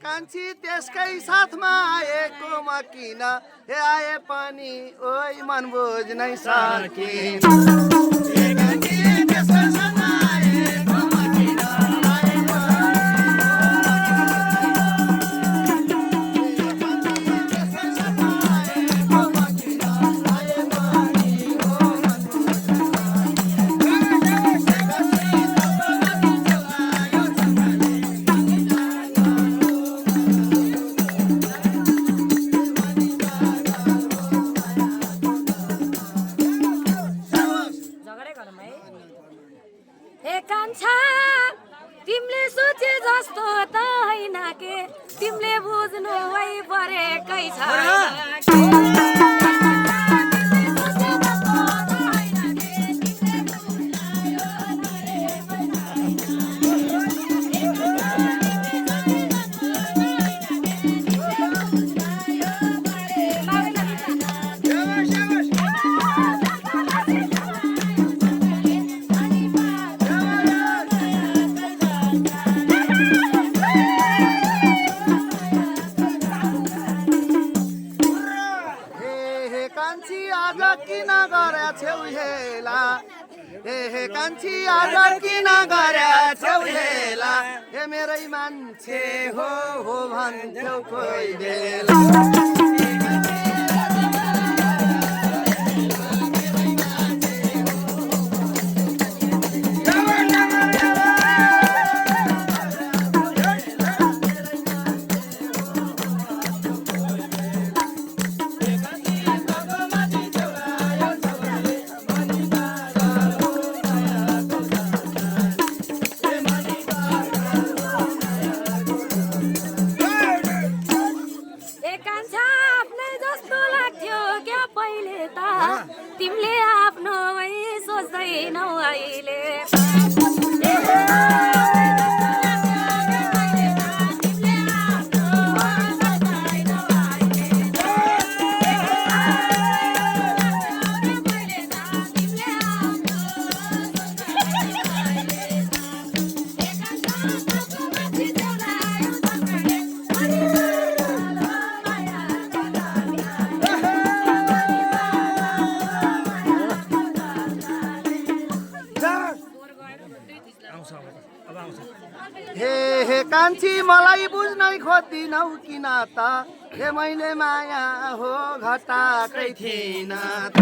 कान्छी त्यसकै साथमा आएको म किन हे आए पनि ओइ मन बुझ्नै सकिन तिमीले सोचे जस्तो त होइन के तिमीले बुझ्नु भइ परेकै छ हे कान्छी आज किन गरेछौ हेला हे मेरै मान्छे हो भन्थ्यौ कोही बेला तिमीले आफ्नो सोच्दैनौ अहिले हे कान्छी मलाई बुझ्नै खोज्दिनौ किन त हे मैले माया हो घटाकै थिइन त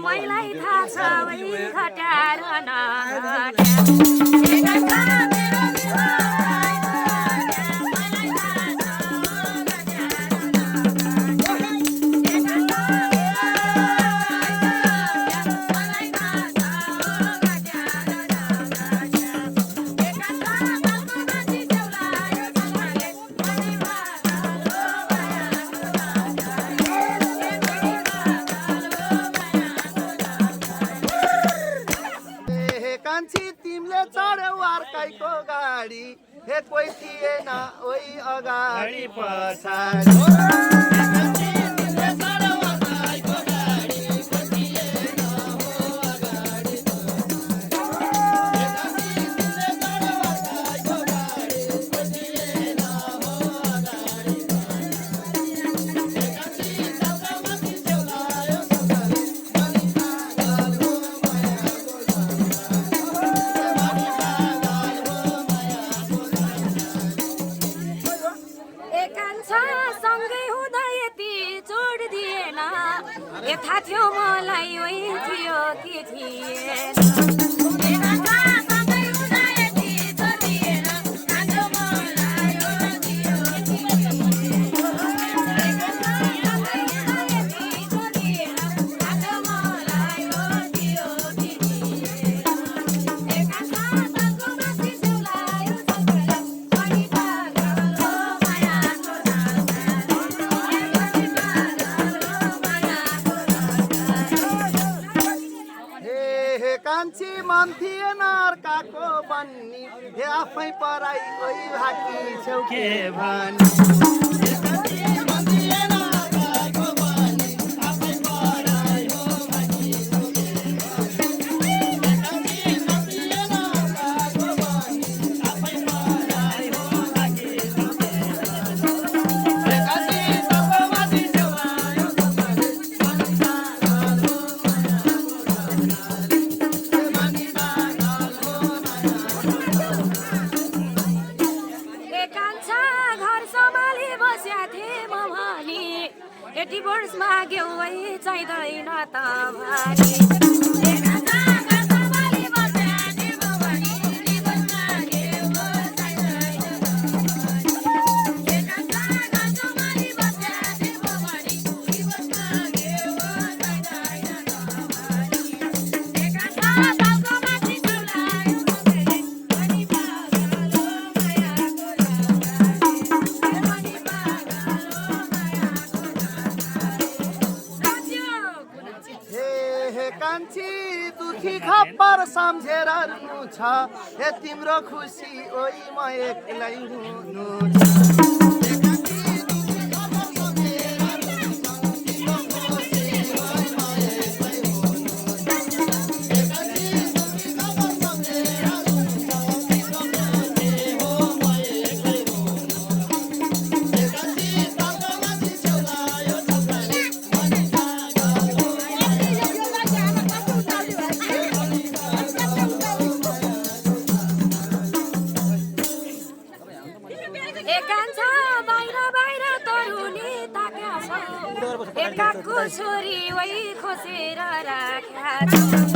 मैलाई थाहा छ घट्यार तिमीले चढ्यौ अर्कैको गाडी हे कोही थिएन ओइ अगाडि पछाडि थिएन अर्काको बन्नी हे आफै पराई कोही भाकी छेउ के भनी डिभोर्स माग्यौ है चाहिँदैन त कान्छी दुखी खप्पर सम्झेर रुनु छ हे तिम्रो खुसी ओइ म एक्लै हुनु छ एकाको छोरी वही खोसेर राख्या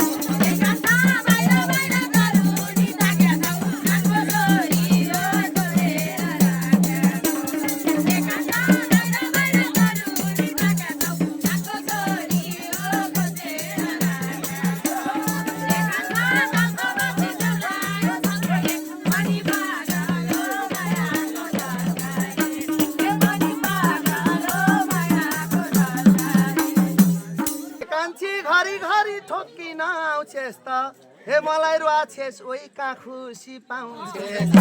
ठोकिन आउँछेस् त हे मलाई रुवाछेस् ओइ कहाँ खुसी पाउँछेस्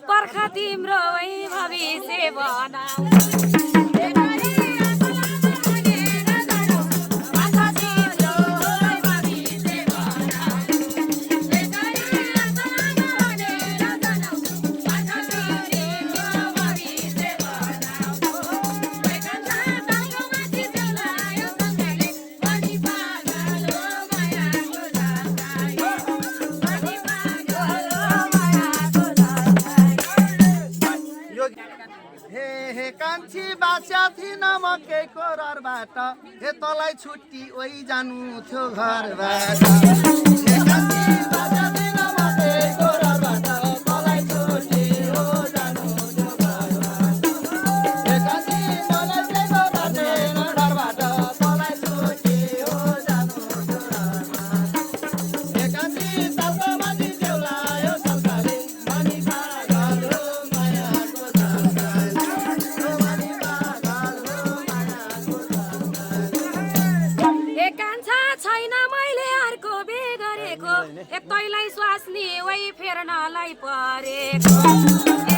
पर्खा तिम्रो भविष्य बनाऊ कान्छी बाचा थिन म केको रहरबाट हे तलाई छुट्टी ओइ जानु थियो घरबाट तैलाई स्वास्नी वही फेर्नलाई परेको